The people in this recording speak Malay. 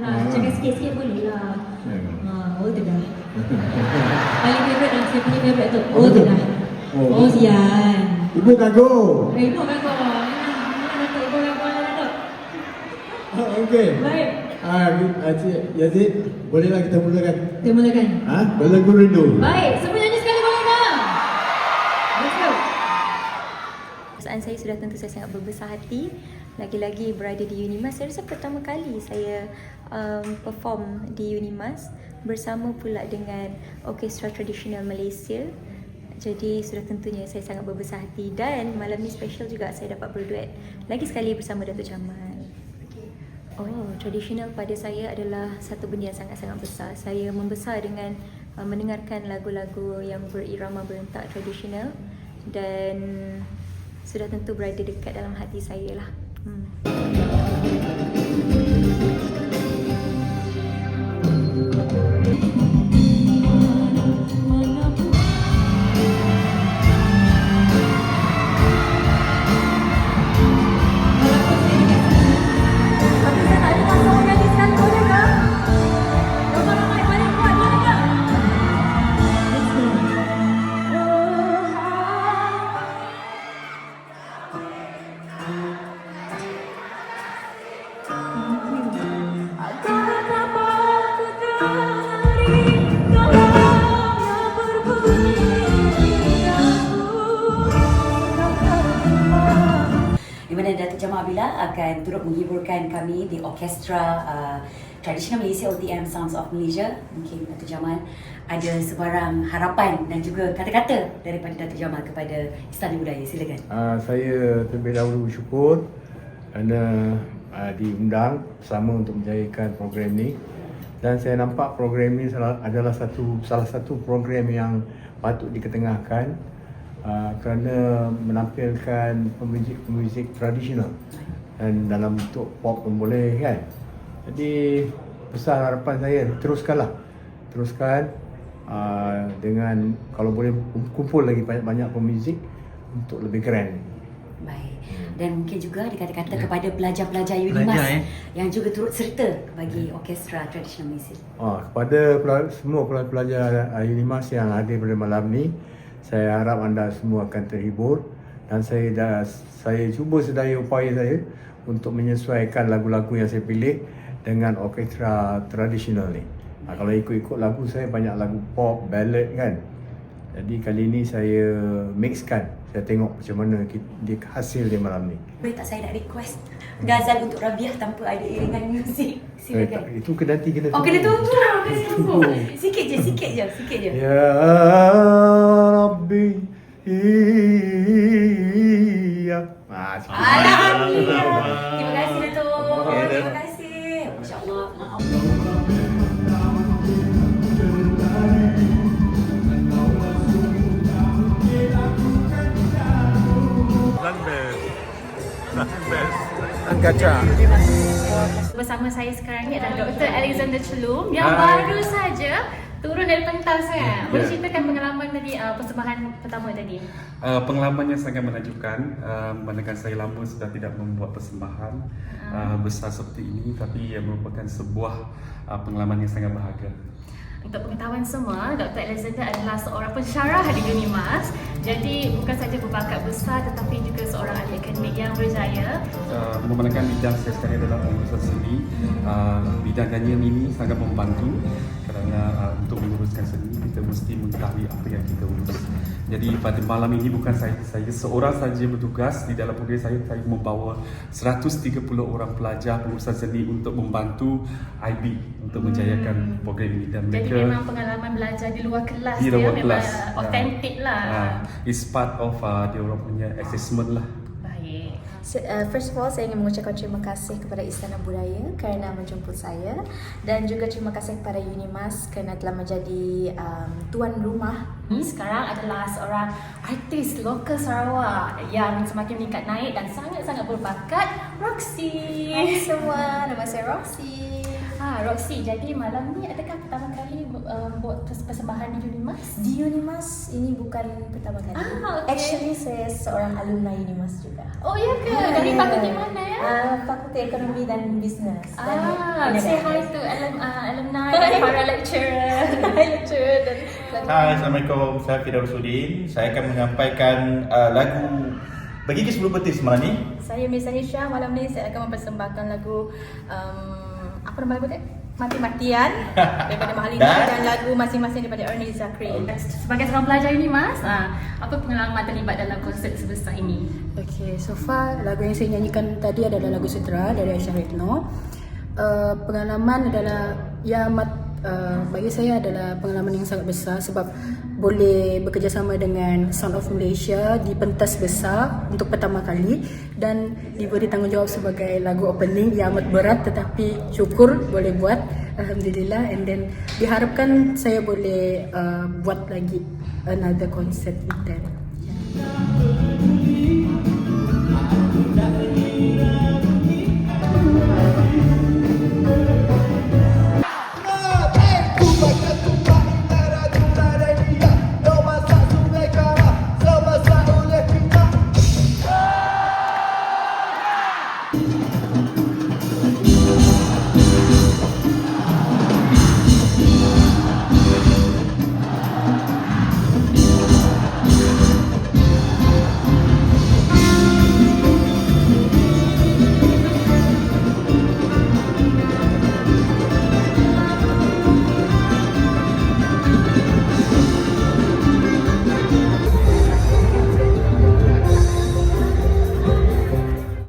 Cakap sikit-sikit boleh lah. Oh tu dah. Paling favourite lah, saya punya favourite tu. Oh tu dah. Oh sian. Ibu kago. Ibu kago. Ibu kago lah Datuk. Okey. Baik. Cik Yazid, bolehlah kita mulakan. Kita mulakan. Berlagu rindu. Baik, semua nyanyi sekali boleh tak? Let's go. Perasaan saya sudah tentu saya sangat berbesar hati. Lagi-lagi berada di Unimas. Saya rasa pertama kali saya perform di Unimas bersama pula dengan Orkestra Tradisional Malaysia. Jadi sudah tentunya saya sangat berbesar hati dan malam ni special juga saya dapat berduet lagi sekali bersama Datuk Jamal. Oh, tradisional pada saya adalah satu benda yang sangat-sangat besar. Saya membesar dengan mendengarkan lagu-lagu yang berirama berentak tradisional dan sudah tentu berada dekat dalam hati saya lah. Di mana Datuk Jamal Abdillah akan turut menghiburkan kami di Orkestra Tradisional Malaysia OTM Sounds of Malaysia. Mungkin Datuk Jamal ada sebarang harapan dan juga kata-kata daripada Datuk Jamal kepada Istana Budaya. Silakan. Saya terlebih dahulu bersyukur kerana diundang bersama untuk menjayakan program ni. Dan saya nampak program ni adalah salah satu program yang patut diketengahkan kerana menampilkan pemuzik tradisional dan dalam bentuk pop pun boleh kan. Jadi besar harapan saya teruskan dengan kalau boleh kumpul lagi banyak-banyak pemuzik untuk lebih keren. Baik. Dan mungkin juga ada kata-kata kepada pelajar-pelajar Unimas yang juga turut serta bagi Orkestra Tradisional Malaysia. Kepada semua pelajar Unimas yang hadir pada malam ni, saya harap anda semua akan terhibur dan saya cuba sedaya upaya saya untuk menyesuaikan lagu-lagu yang saya pilih dengan orkestra tradisional ni. Kalau ikut lagu saya banyak lagu pop, ballad kan. Jadi kali ni saya mixkan. Saya tengok macam mana hasil dia malam ni. Boleh tak saya nak request ghazal untuk Rabiah tanpa ada iringan muzik? Silakan. Itu kena tunggu. Kena tunggu. Sikit je. Ya Rabbi. Iya. Alhamdulillah. Terima kasih Datuk. Terima kasih. Masya-Allah. Maaf. Kaca. Bersama saya sekarang ni adalah Dr. Alexander Chelum yang baru saja turun dari pentas kan. Boleh ceritakan pengalaman tadi, persembahan pertama tadi? Pengalamannya sangat menakjubkan. Manakala saya lama sudah tidak membuat persembahan besar seperti ini, tapi ia merupakan sebuah pengalaman yang sangat bahagia. Untuk pengetahuan semua, Dr. Alexander adalah seorang pensyarah di Unimas. Jadi bukan saja berbakat besar tetapi juga seorang ahli akademik yang berjaya. Memandangkan bidang saya sekarang adalah urusan seni, bidang nyanyian ini sangat membantu kerana untuk menguruskan seni kita mesti mengetahui apa yang kita urus. Jadi pada malam ini bukan saya seorang saja bertugas di dalam program saya membawa 130 orang pelajar pengurusan seni untuk membantu IB untuk menjayakan program ini dan Jadi memang pengalaman belajar di luar kelas dia memang autentik lah. It's part of dia orang punya assessment lah. Baik. First of all, saya ingin mengucapkan terima kasih kepada Istana Budaya kerana menjemput saya dan juga terima kasih kepada Unimas kerana telah menjadi tuan rumah. Sekarang adalah seorang artis lokal Sarawak yang semakin meningkat naik dan sangat-sangat berbakat, Roxy. Hai semua, nama saya Roxy. Roxy, jadi malam ni adakah pertama kali buat persembahan di Unimas? Di Unimas ini bukan pertama kali. Okay. Actually saya seorang alumni Unimas juga. Oh ya ke? Dari fakulti mana ya? Fakulti Ekonomi dan Bisnes. Say hi to alumni, para lecturer, dan Hai, Assalamualaikum. Saya Firdaus Udin. Saya akan menyampaikan lagu Bergigis Bulu Betis malam ni. Saya Miss Anisha. Malam ni saya akan mempersembahkan lagu apa nama lagu dia? Mati-matian daripada Mahalini dan lagu masing-masing daripada Ernie Zakri. sebagai seorang pelajar Unimas, apa pengalaman terlibat dalam konsert sebesar ini? Okay, so far lagu yang saya nyanyikan tadi adalah lagu Sutra dari Aisyah Retno. Pengalaman adalah bagi saya adalah pengalaman yang sangat besar sebab boleh bekerjasama dengan Sound of Malaysia di pentas besar untuk pertama kali dan diberi tanggungjawab sebagai lagu opening yang amat berat tetapi syukur boleh buat, Alhamdulillah. And then diharapkan saya boleh buat lagi another concert with them.